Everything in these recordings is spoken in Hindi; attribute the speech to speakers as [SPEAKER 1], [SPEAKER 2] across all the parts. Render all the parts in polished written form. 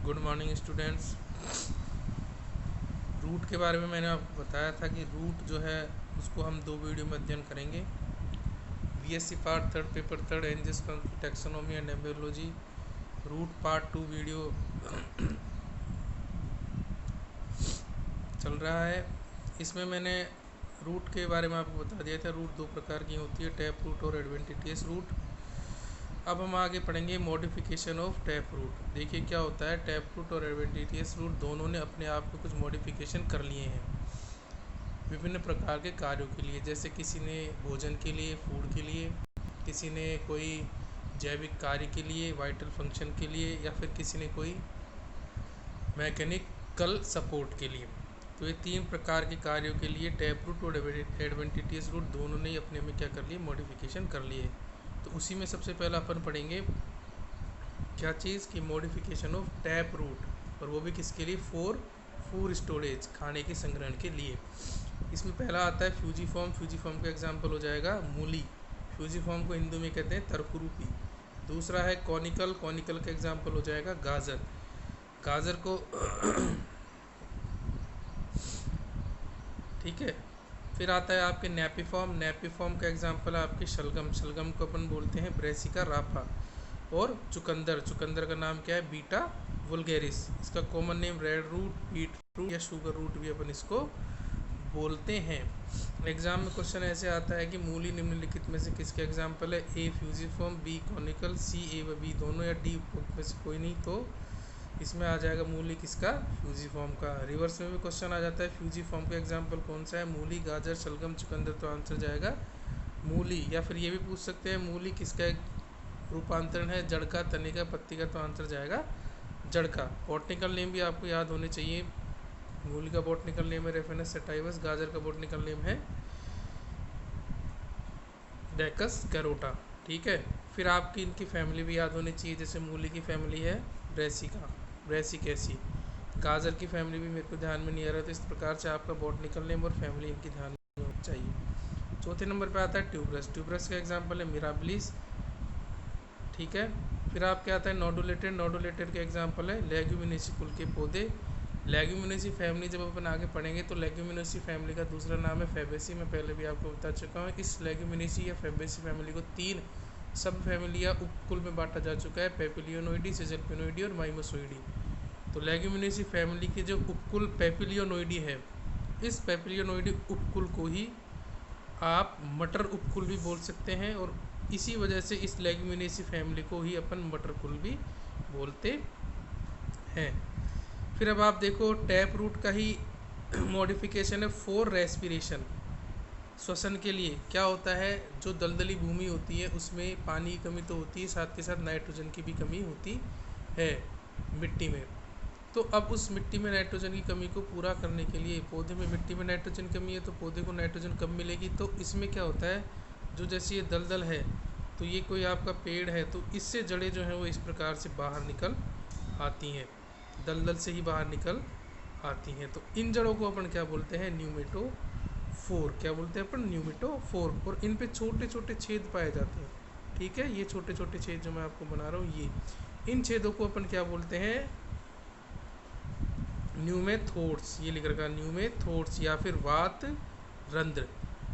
[SPEAKER 1] Good morning students. रूट के बारे में मैंने आपको बताया था कि रूट जो है उसको हम दो वीडियो में अध्ययन करेंगे। BSc part third paper third angiosperm की taxonomy and embryology root part 2 video चल रहा है। इसमें मैंने रूट के बारे में आपको बता दिया था। रूट दो प्रकार की होती है, टैप रूट और एडवेंटिटियस रूट। अब हम आगे पढ़ेंगे मॉडिफिकेशन ऑफ टैप रूट। देखिए क्या होता है, टैप रूट और एडवेंटिटियस रूट दोनों ने अपने आप में कुछ मॉडिफिकेशन कर लिए हैं विभिन्न प्रकार के कार्यों के लिए। जैसे किसी ने भोजन के लिए, फूड के लिए, किसी ने कोई जैविक कार्य के लिए, वाइटल फंक्शन के लिए, या फिर किसी ने कोई मैकेनिकल सपोर्ट के लिए। तो ये तीन प्रकार के कार्यों के लिए टैप रूट और एडवेंटिटियस रूट दोनों ने अपने में क्या कर लिए, मॉडिफिकेशन कर लिए। तो उसी में सबसे पहला अपन पढ़ेंगे क्या चीज़ की मॉडिफिकेशन ऑफ टैप रूट, और वो भी किसके लिए, फॉर फूड स्टोरेज, खाने के संग्रहण के लिए। इसमें पहला आता है फ्यूजीफॉर्म। फ्यूजीफॉर्म का एग्जांपल हो जाएगा मूली। फ्यूजीफॉर्म को हिंदू में कहते हैं तरकुरूपी। दूसरा है कॉनिकल। कॉनिकल का एग्जांपल हो जाएगा गाजर। गाजर को ठीक है। फिर आता है आपके नेपिफॉर्म। नेपिफॉर्म का एग्जांपल है आपके शलगम। शलगम को अपन बोलते हैं ब्रेसिका राफा। और चुकंदर। चुकंदर का नाम क्या है, बीटा वुल्गेरिस। इसका common name red root, beet root या शुगर रूट भी अपन इसको बोलते हैं। एग्जाम में क्वेश्चन ऐसे आता है कि मूली निम्नलिखित में से किसके एग्जाम्पल है, ए फ्यूजीफॉर्म, बी कॉनिकल, सी ए व बी दोनों, या डी में से कोई नहीं। तो इसमें आ जाएगा मूली किसका, फ्यूजीफॉर्म का। रिवर्स में भी क्वेश्चन आ जाता है, फ्यूजीफॉर्म का एग्जाम्पल कौन सा है, मूली, गाजर, शलगम, चुकंदर। तो आंसर जाएगा मूली। या फिर ये भी पूछ सकते हैं मूली किसका रूपांतरण है, जड़ का, तने का, पत्ती का। तो आंसर जाएगा जड़ का। बॉटनिकल नेम भी आपको याद होने चाहिए। मूली का बॉटनिकल नेम है रेफेनस सेटाइवस। गाजर का बॉटनिकल नेम है डेकस कैरोटा। ठीक है। फिर आपकी इनकी फैमिली भी याद होनी चाहिए। जैसे मूली की फैमिली है ब्रेसिका, ब्रेसिकेसी। गाजर की फैमिली भी मेरे को ध्यान में नहीं आ रहा, तो इस प्रकार से आपका बॉटनिकल नेम और फैमिली इनकी ध्यान में होनी चाहिए। चौथे नंबर पे आता है ट्यूबरस। ट्यूबरस का एग्जाम्पल है मिराबिलिस। ठीक है। फिर आपके आता है नोडुलेटेड। नोडुलेटेड के एग्जाम्पल है लेग्यूमिनेसी कुल के पौधे। लेग्यूमिनेसी फैमिली जब अपन आगे पढ़ेंगे तो लेग्यूमिनेसी फैमिली का दूसरा नाम है फैबेसी। मैं पहले भी आपको बता चुका हूँ। इस लेग्यूमिनेसी या फैबेसी फैमिली को तीन सब फैमिली या उपकुल में बांटा जा चुका है, पेपिलियोनोइडी, सिजलपिनोइडी और माइमोसोइडी। तो लेग्यूमिनेसी फैमिली के जो उपकुल पेपिलियोनोइडी है, इस पेपिलियोनोइडी उपकुल को ही आप मटर उपकुल भी बोल सकते हैं, और इसी वजह से इस लेग्यूमिनेसी फैमिली को ही अपन मटर कुल भी बोलते हैं। फिर अब आप देखो टैप रूट का ही मॉडिफिकेशन है फॉर रेस्पिरेशन, श्वसन के लिए। क्या होता है, जो दलदली भूमि होती है उसमें पानी की कमी तो होती है, साथ के साथ नाइट्रोजन की भी कमी होती है मिट्टी में। तो अब उस मिट्टी में नाइट्रोजन की कमी को पूरा करने के लिए, पौधे में मिट्टी में नाइट्रोजन कमी है तो पौधे को नाइट्रोजन कम मिलेगी। तो इसमें क्या होता है, जो जैसे ये दलदल है, तो ये कोई आपका पेड़ है, तो इससे जड़ें जो हैं वो इस प्रकार से बाहर निकल आती हैं, दलदल से ही बाहर निकल आती हैं। तो इन जड़ों को अपन क्या बोलते हैं, न्यूमेटोफोर। क्या बोलते हैं अपन, न्यूमेटोफोर। और इन पे छोटे छोटे छेद पाए जाते हैं। ठीक है, ये छोटे छोटे छेद जो मैं आपको बना रहा हूँ, ये इन छेदों को अपन क्या बोलते हैं, न्यूमेथोड्स। ये लिख रखा न्यूमेथोड्स, या फिर वात रंध्र।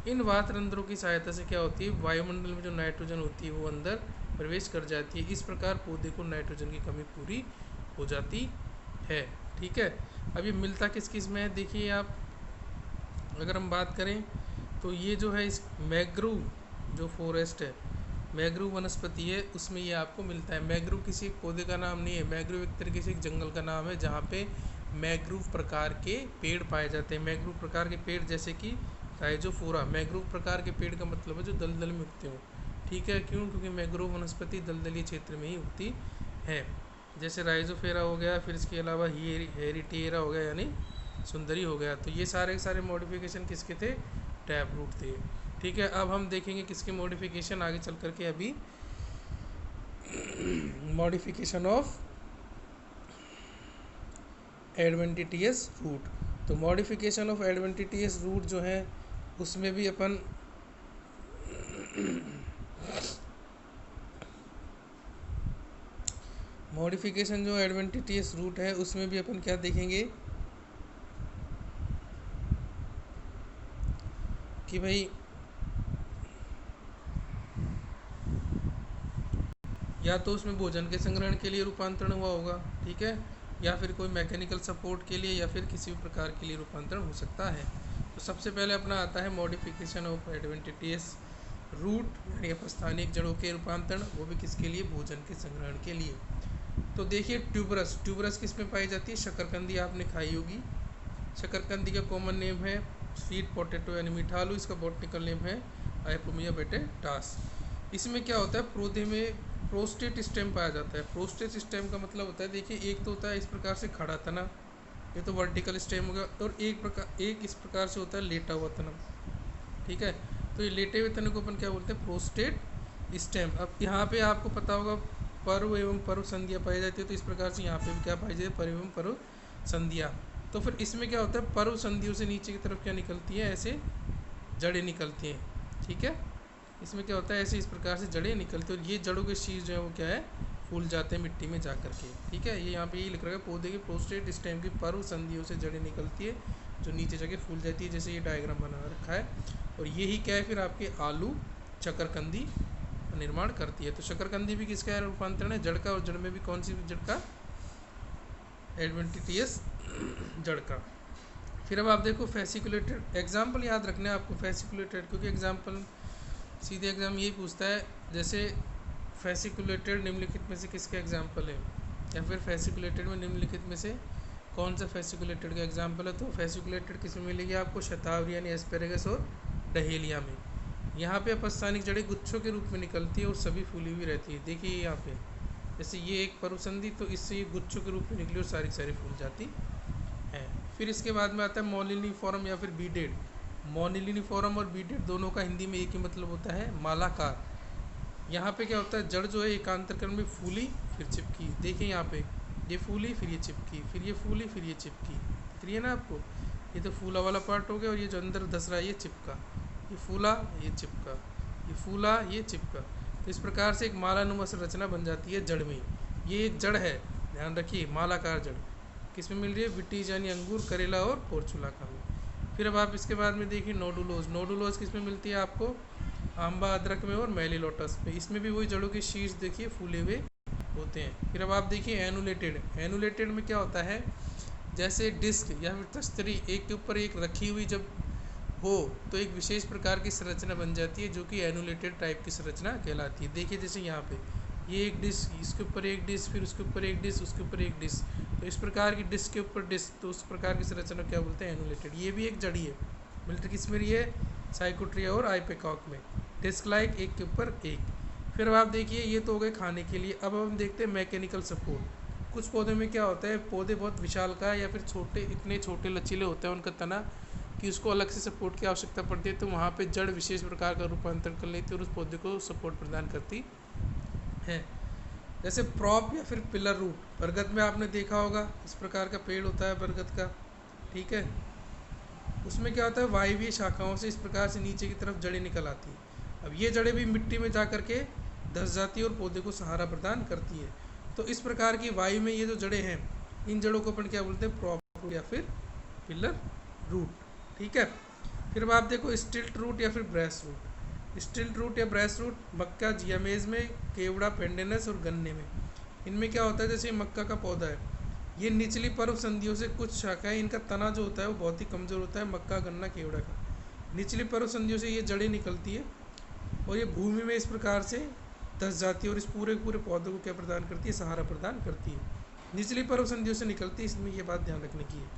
[SPEAKER 1] इन वात रंध्रों की सहायता से क्या होती है, वायुमंडल में जो नाइट्रोजन होती है वो अंदर प्रवेश कर जाती है। इस प्रकार पौधे को नाइट्रोजन की कमी पूरी हो जाती है। ठीक है। अब ये मिलता किस किस में है, देखिए आप, अगर हम बात करें तो ये जो है इस मैग्रोव जो फॉरेस्ट है, मैग्रोव वनस्पति है, उसमें ये आपको मिलता है। मैग्रोव किसी एक पौधे का नाम नहीं है, मैग्रोव एक तरीके से एक जंगल का नाम है जहाँ पे मैग्रोव प्रकार के पेड़ पाए जाते हैं। मैग्रोव प्रकार के पेड़ जैसे कि राइजोफोरा। मैग्रोव प्रकार के पेड़ का मतलब है जो दलदल में उगते हों। ठीक है, क्यों, क्योंकि मैग्रोव वनस्पति दलदली क्षेत्र में ही उगती है। जैसे राइजोफेरा हो गया, फिर इसके अलावा हेरिटेरा हो गया, यानी सुंदरी हो गया। तो ये सारे के सारे मॉडिफिकेशन किसके थे, टैप रूट थे। ठीक है। अब हम देखेंगे किसके मॉडिफिकेशन आगे चल करके, अभी मॉडिफिकेशन ऑफ एडवेंटिटियस रूट। तो मॉडिफिकेशन ऑफ एडवेंटिटियस रूट जो है उसमें भी अपन मॉडिफिकेशन जो एडवेंटिटियस रूट है उसमें भी अपन क्या देखेंगे कि भाई या तो उसमें भोजन के संग्रहण के लिए रूपांतरण हुआ होगा, ठीक है, या फिर कोई मैकेनिकल सपोर्ट के लिए, या फिर किसी भी प्रकार के लिए रूपांतरण हो सकता है। तो सबसे पहले अपना आता है मॉडिफिकेशन ऑफ एडवेंटिटियस रूट यानी अपस्थानिक जड़ों के रूपांतरण, वो भी किसके लिए, भोजन के संग्रहण के लिए। तो देखिए ट्यूबरस, ट्यूबरस किस में पाई जाती है, शकरकंदी आपने खाई होगी। शकरकंदी का कॉमन नेम है स्वीट पोटैटो यानी मीठा आलू, इसका बॉटनिकल नेम है आइपोमिया बेटेटास। इसमें क्या होता है, पौधे में प्रोस्टेट स्टेम पाया जाता है। प्रोस्टेट स्टेम का मतलब होता है, देखिए एक तो होता है इस प्रकार से खड़ा तना, ये तो वर्टिकल स्टेम हो गया, और एक इस प्रकार से होता है लेटा हुआ तना, ठीक है। तो ये लेटे हुए तने को अपन क्या बोलते हैं, प्रोस्टेट स्टेम। अब यहाँ पे आपको पता होगा पर्व एवं पर्व संधियाँ पाई जाती है, तो इस प्रकार से यहाँ पे भी क्या पाई जाती है, पर्व एवं पर्व संधियाँ। तो फिर इसमें क्या होता है, पर्व संधियों से नीचे की तरफ क्या निकलती है, ऐसे जड़ें निकलती हैं, ठीक है। इसमें क्या होता है, ऐसे इस प्रकार से जड़ें निकलती है, और ये जड़ों के शीर्ष जो है वो क्या है, फूल जाते हैं मिट्टी में जा कर के, ठीक है। ये यहाँ पे ये लिख रखा है, पौधे के प्रोस्टेट स्टेम की पर्व संधियों से जड़ें निकलती है जो नीचे जाके फूल जाती है, जैसे ये डायग्राम बना रखा है। और यही क्या है, फिर आपके आलू शकरकंदी का निर्माण करती है। तो शकरकंदी भी किसका रूपांतरण है, जड़ का, और जड़ में भी कौन सी जड़ का, एडवेंटिटियस जड़ का। फिर अब आप देखो फेसिकुलेटेड, एग्जाम्पल याद रखना है आपको फेसिकुलेटेड, क्योंकि एग्जाम्पल सीधे एग्जाम यही पूछता है, जैसे फेसिकुलेटेड निम्नलिखित में से किसका एग्जाम्पल है, या फिर फेसिकुलेटेड में निम्नलिखित में से कौन सा फेसिकुलेटेड का एग्जाम्पल है। तो फेसिकुलेटेड किसमें मिलेगी आपको, शतावरी यानी एस्पेरेगस और डहेलिया में। यहाँ पे अपस्थानिक जड़ें गुच्छों के रूप में निकलती है और सभी फूली हुई रहती है। देखिए यहाँ पे जैसे ये एक पर्वसंधि, तो इससे ये गुच्छों के रूप में निकली और सारी सारी फूल जाती है। फिर इसके बाद में आता है मोलिनिफॉर्म या फिर बीडेड। मोनिलिनिफॉर्म और बीडेड दोनों का हिंदी में एक ही मतलब होता है, मालाकार। यहाँ पे क्या होता है, जड़ जो है एकांतरकरण में फूली फिर चिपकी। देखिए यहाँ पे ये फूली फिर ये चिपकी, फिर ये फूली फिर ये चिपकी, दिख रही है ना आपको। ये तो फूला वाला पार्ट हो गया, और ये जो अंदर धस रहा है ये चिपका, ये फूला ये चिपका, ये फूला ये चिपका। तो इस प्रकार से एक मालानुमा संरचना बन जाती है जड़ में। ये एक जड़ है, ध्यान रखिए, मालाकार जड़ किस में मिल रही है, विटीज यानी अंगूर, करेला और पोर्चुलाका में। फिर अब आप इसके बाद में देखिए नोडुलोज। नोडुलोज किस में मिलती है आपको, आंबा, अदरक में और मेलिलोटस में। इसमें भी वही जड़ों के शीर्ष देखिए फूले हुए होते हैं। फिर अब आप देखिए एनुलेटेड। एनुलेटेड में क्या होता है, जैसे डिस्क या फिर तस्तरी एक के ऊपर एक रखी हुई जब हो तो एक विशेष प्रकार की संरचना बन जाती है, जो कि एनुलेटेड टाइप की संरचना कहलाती है। देखिए जैसे यहाँ पे ये एक डिस्क, इसके ऊपर एक डिस्क, फिर उसके ऊपर एक डिस्क, उसके ऊपर एक डिस्क, तो इस प्रकार की डिस्क के ऊपर डिस्क, तो उस प्रकार की संरचना क्या बोलते हैं, एनुलेटेड। ये भी एक जड़ी है, मिलती किस में रही है, साइकोट्रिया और आइपेकॉक में, डिस्क लाइक एक के ऊपर एक। फिर अब आप देखिए ये तो हो गए खाने के लिए। अब हम देखते हैं मैकेनिकल सपोर्ट। कुछ पौधे में क्या होता है, पौधे बहुत विशालकाय या फिर छोटे, इतने छोटे लचीले होते हैं उनका तना कि उसको अलग से सपोर्ट की आवश्यकता पड़ती है, तो वहाँ पे जड़ विशेष प्रकार का रूपांतरण कर लेती है और उस पौधे को सपोर्ट प्रदान करती है। जैसे प्रॉप या फिर पिलर रूट, बरगद में आपने देखा होगा इस प्रकार का पेड़ होता है बरगद का, ठीक है। उसमें क्या होता है, वायवीय शाखाओं से इस प्रकार से नीचे की तरफ जड़ें निकल आती हैं। अब ये जड़ें भी मिट्टी में जा करके धंस जाती है और पौधे को सहारा प्रदान करती है। तो इस प्रकार की वायु में ये जो जड़ें हैं, इन जड़ों को अपन क्या बोलते हैं, प्रॉप रूट या फिर पिलर रूट, ठीक है। फिर अब आप देखो स्टिल्ट रूट या फिर ब्रेस रूट। स्टिल्ट रूट या ब्रेस रूट मक्का, जियामेज में, केवड़ा, पेंडेनस और गन्ने में। इनमें क्या होता है, जैसे मक्का का पौधा है, ये निचली पर्व संधियों से कुछ शाखाएं, इनका तना जो होता है वो बहुत ही कमज़ोर होता है, मक्का, गन्ना, केवड़ा का। निचली पर्व संधियों से ये जड़ें निकलती है और ये भूमि में इस प्रकार से धंस जाती है और इस पूरे पूरे पौधे को क्या प्रदान करती है, सहारा प्रदान करती है। निचली पर्व संधियों से निकलती है, इसमें ये बात ध्यान रखने की है।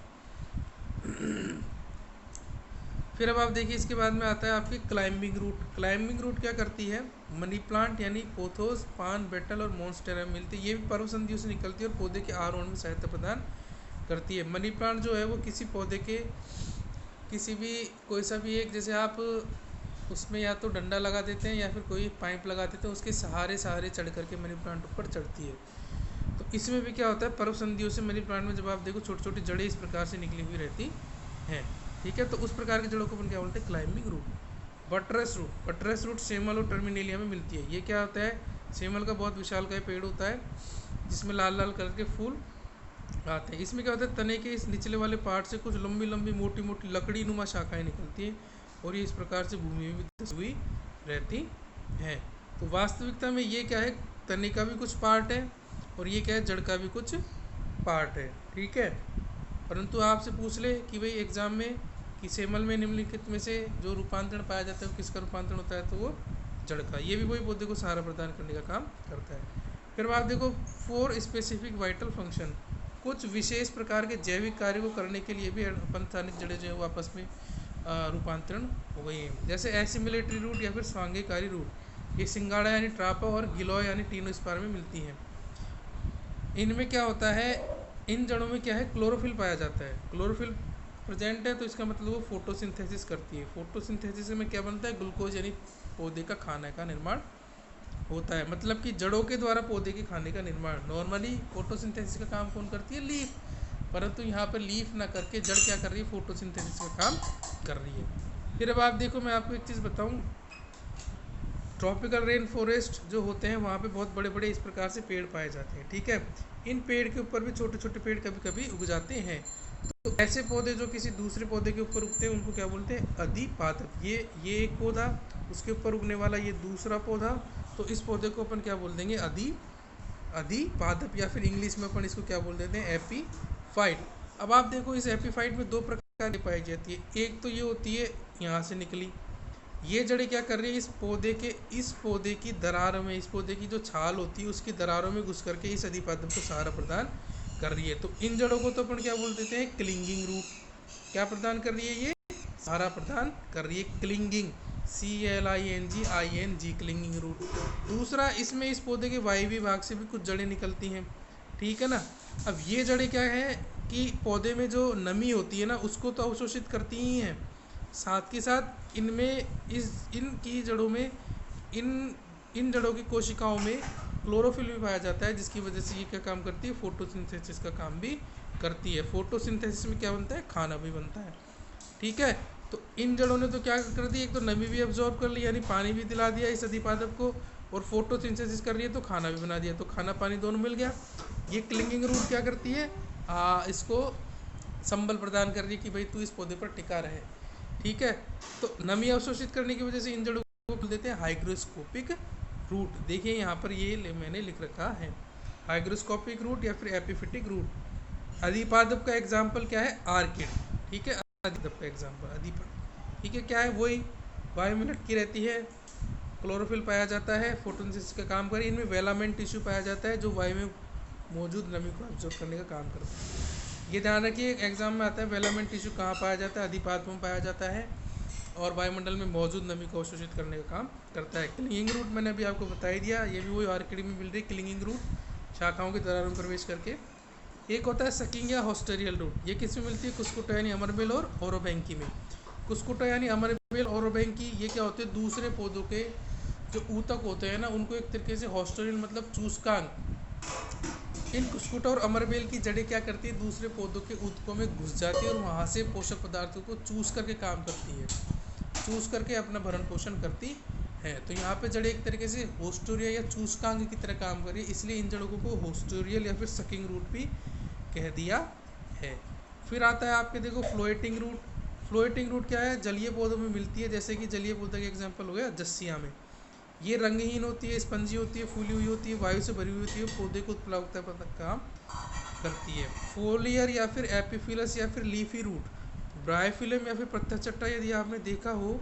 [SPEAKER 1] फिर अब आप देखिए इसके बाद में आता है आपकी क्लाइंबिंग रूट। क्लाइंबिंग रूट क्या करती है, मनी प्लांट यानी पोथोस, पान, बेटल और मॉन्स्टेरा मिलती है, ये भी पर्व संधियों से निकलती है और पौधे के आरोहण में सहायता प्रदान करती है। मनी प्लांट जो है वो किसी पौधे के किसी भी कोई सा भी एक, जैसे आप उसमें या तो डंडा लगा देते हैं या फिर कोई पाइप लगा देते हैं, उसके सहारे सहारे चढ़ करके मनी प्लांट ऊपर चढ़ती है। तो इसमें भी क्या होता है, पर्व संधियों से मनी प्लांट में जब आप देखो छोटी छोटी जड़ें इस प्रकार से निकली हुई रहती हैं, ठीक है। तो उस प्रकार की जड़ों को अपन क्या बोलते हैं, climbing root. Buttress root, buttress root सेमल और टर्मिनेलिया में मिलती है। ये क्या होता है, सेमल का बहुत विशालकाय पेड़ होता है जिसमें लाल लाल कलर के फूल आते हैं। इसमें क्या होता है, तने के इस निचले वाले पार्ट से कुछ लंबी लंबी मोटी मोटी लकड़ी नुमा शाखाएं निकलती हैं और ये इस प्रकार से भूमि में धसी हुई रहती हैं। तो वास्तविकता में ये क्या है, तने का भी कुछ पार्ट है और ये क्या है, जड़ का भी कुछ पार्ट है। ठीक है, परंतु आपसे पूछ ले कि भाई एग्जाम में कि सेमल में निम्नलिखित में से जो रूपांतरण पाया जाता है वो किसका रूपांतरण होता है, तो वो जड़ का। ये भी वही पौधे को सहारा प्रदान करने का काम करता है। फिर आप देखो 4 स्पेसिफिक वाइटल फंक्शन, कुछ विशेष प्रकार के जैविक कार्य को करने के लिए भी अपन स्थानिक जड़ें जो है वो आपस में रूपांतरण हो गई हैं। जैसे एसिमिलेटरी रूट या फिर स्वांगीकारी रूट, ये सिंगाड़ा यानी ट्रापा और गिलोय यानी टीनोस्पार में मिलती हैं। इनमें क्या होता है, इन जड़ों में क्या है, क्लोरोफिल पाया जाता है। क्लोरोफिल प्रेजेंट है तो इसका मतलब वो फोटोसिंथेसिस करती है। फोटोसिंथेसिस में क्या बनता है, ग्लूकोज यानी पौधे का खाने का निर्माण होता है। मतलब कि जड़ों के द्वारा पौधे के खाने का निर्माण। नॉर्मली फोटोसिंथेसिस का काम कौन करती है, लीफ, परंतु यहाँ पर लीफ ना करके जड़ क्या कर रही है, फोटोसिंथेसिस का काम कर रही है। फिर अब आप देखो, मैं आपको एक चीज़ बताऊँ, ट्रॉपिकल रेन फॉरेस्ट जो होते हैं वहाँ पे बहुत बड़े बड़े इस प्रकार से पेड़ पाए जाते हैं। ठीक है, इन पेड़ के ऊपर भी छोटे छोटे पेड़ कभी कभी उग जाते हैं। तो ऐसे पौधे जो किसी दूसरे पौधे के ऊपर उगते हैं उनको क्या बोलते हैं, अधिपादप। ये एक पौधा, उसके ऊपर उगने वाला ये दूसरा पौधा, तो इस पौधे को अपन क्या बोल देंगे, अधिपादप, या फिर इंग्लिश में अपन इसको क्या बोल देते हैं, एपीफाइट। अब आप देखो, इस एपीफाइट में 2 प्रकार की पाई जाती है। एक तो ये होती है यहाँ से निकली, ये जड़ें क्या कर रही है, इस पौधे की दरारों में, इस पौधे की जो छाल होती है उसकी दरारों में घुस करके इस अधिपादप को सहारा प्रदान कर रही है। तो इन जड़ों को तो अपन क्या बोल देते हैं, क्लिंगिंग रूट। क्या प्रदान कर रही है, ये सहारा प्रदान कर रही है, क्लिंगिंग, CLINGING, क्लिंगिंग रूट। दूसरा, इसमें इस पौधे के वायवीय भाग से भी कुछ जड़ें निकलती हैं। ठीक है ना। अब ये जड़ें क्या है कि पौधे में जो नमी होती है ना उसको तो अवशोषित करती ही हैं, साथ के साथ इनकी जड़ों में, इन जड़ों की कोशिकाओं में क्लोरोफिल भी पाया जाता है, जिसकी वजह से ये क्या काम करती है, फोटोसिंथेसिस का काम भी करती है। फोटोसिंथेसिस में क्या बनता है, खाना भी बनता है। ठीक है, तो इन जड़ों ने तो क्या कर दी, एक तो नमी भी एब्जॉर्ब कर ली यानी पानी भी दिला दिया इस अधिपादप को, और फोटोसिंथेसिस कर रही है तो खाना भी बना दिया, तो खाना पानी दोनों मिल गया। ये क्लिंगिंग रूट क्या करती है, इसको संबल प्रदान कर रही है कि भाई तू इस पौधे पर टिका रहे। ठीक है, तो नमी अवशोषित करने की वजह से इन जड़ों को बोल देते हैं हाइग्रोस्कोपिक रूट। देखिए यहाँ पर ये मैंने लिख रखा है, हाइग्रोस्कोपिक रूट या फिर एपिफिटिक रूट। अधिपादप का एग्जाम्पल क्या है, आर्किड। ठीक है, अधिपादप का एग्जाम्पल अधिपादप। ठीक है, क्या है, वही वायु में लटकी रहती है, क्लोरोफिल पाया जाता है, फोटोसिंथेसिस का काम करे। इनमें वेलामेंट टिश्यू पाया जाता है जो वायु में मौजूद नमी को एब्जॉर्ब करने का काम करता है। ये ध्यान रखिए, एग्जाम में आता है वेलामेंट टिश्यू कहाँ पाया जाता है, अधिपादप में पाया जाता है और वायुमंडल में मौजूद नमी को अवशोषित करने का काम करता है। क्लिंगिंग रूट मैंने अभी आपको बता ही दिया, ये भी वही आर्किड में मिल रही है क्लिंगिंग रूट, शाखाओं की दरारों में प्रवेश करके। एक होता है सकिंग या हॉस्टेरियल रूट, ये किस में मिलती है, कुस्कुटा यानी अमरबेल और ओरोबैंकी में। कुस्कुटा यानी अमरबेल और ओरोबैंकी ये क्या होते हैं, दूसरे पौधों के जो ऊतक होते हैं ना उनको एक तरीके से हॉस्टेरियल मतलब चूसकांग, इन कुस्कुटा और अमरबेल की जड़ें क्या करती है, दूसरे पौधों के ऊतकों में घुस जाती है और वहाँ से पोषक पदार्थों को चूस करके काम करती है, चूस करके अपना भरण पोषण करती है। तो यहाँ पे जड़ें एक तरीके से होस्टोरिया या चूसकांग की तरह काम कर रही है, इसलिए इन जड़ों को होस्टोरियल या फिर सकिंग रूट भी कह दिया है। फिर आता है आपके देखो फ्लोएटिंग रूट। फ्लोएटिंग रूट क्या है, जलीय पौधों में मिलती है, जैसे कि जलीय पौधे का एग्जाम्पल हो गया जस्सिया में। ये रंगहीन होती है, स्पंजी होती है, फूली हुई होती है, वायु से भरी हुई होती है, पौधे को उत्प्लावकता पर काम करती है। फोलियर या फिर एपिफिलस या फिर लीफी रूट, ब्रायोफिलम या फिर पत्थर चट्टा, यदि आपने देखा हो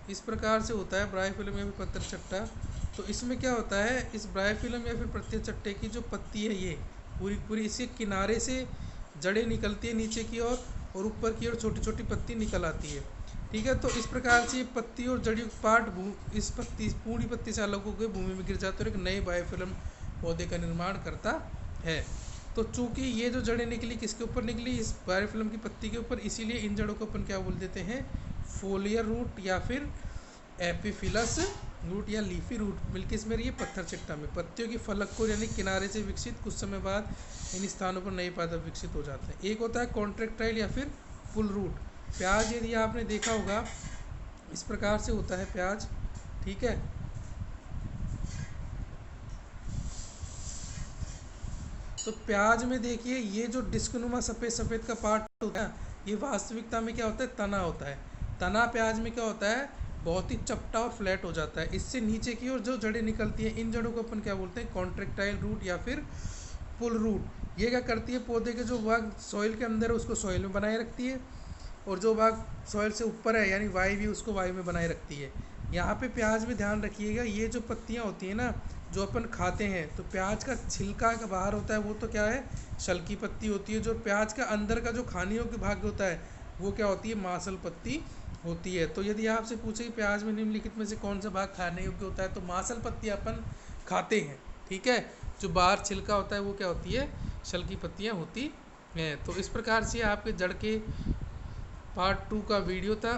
[SPEAKER 1] इस प्रकार से होता है ब्रायोफिलम या फिर पत्थर चट्टा। तो इसमें क्या होता है, इस ब्रायोफिलम या फिर पत्थर चट्टे की जो पत्ती है ये पूरी पूरी इसके किनारे से जड़ें निकलती है नीचे की ओर और ऊपर की ओर छोटी छोटी पत्ती निकल आती है। ठीक है, तो इस प्रकार से ये पत्ती और जड़ी पार्ट इस पत्ती पूरी पत्ती से अलग होकर भूमि में गिर जाते हैं और एक नए बायोफिल्म पौधे का निर्माण करता है। तो चूंकि ये जो जड़ें निकली किसके ऊपर निकली, इस बायोफिल्म की पत्ती के ऊपर, इसीलिए इन जड़ों को अपन क्या बोल देते हैं, फोलियर रूट या फिर एपिफिलस रूट या लीफी रूट। मिलके इसमें रही है पत्थर चट्टा में, पत्तियों की फलक को यानी किनारे से विकसित, कुछ समय बाद इन स्थानों पर नए पादप विकसित हो जाते हैं। एक होता है कॉन्ट्रेक्टाइल या फिर पुल रूट। प्याज यदि आपने देखा होगा इस प्रकार से होता है प्याज। ठीक है, तो प्याज में देखिए ये जो डिस्कनुमा सफ़ेद सफ़ेद का पार्ट होता है, ये वास्तविकता में क्या होता है, तना होता है। तना प्याज में क्या होता है, बहुत ही चपटा और फ्लैट हो जाता है। इससे नीचे की ओर जो जड़ें निकलती हैं, इन जड़ों को अपन क्या बोलते हैं, कॉन्ट्रेक्टाइल रूट या फिर पुल रूट। ये क्या करती है, पौधे के जो भाग सॉइल के अंदर है उसको सॉइल में बनाए रखती है, और जो भाग सॉइल से ऊपर है यानी वायु भी, उसको वायु में बनाए रखती है। यहाँ पे प्याज में ध्यान रखिएगा, ये जो पत्तियाँ होती हैं ना जो अपन खाते हैं, तो प्याज का छिलका का बाहर होता है वो तो क्या है, शल की पत्ती होती है। जो प्याज का अंदर का जो खाने योग्य भाग होता है वो क्या होती है, मांसल पत्ती होती है। तो यदि आपसे पूछे कि प्याज में निम्नलिखित में से कौन सा भाग खाने योग्य होता है, तो मांसल पत्ती अपन खाते हैं, ठीक है। जो बाहर छिलका होता है वो क्या होती है, शल की पत्तियाँ होती हैं। तो इस प्रकार से आपके जड़ के पार्ट 2 का वीडियो था।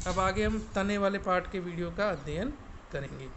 [SPEAKER 1] अब आगे हम तने वाले पार्ट के वीडियो का अध्ययन करेंगे।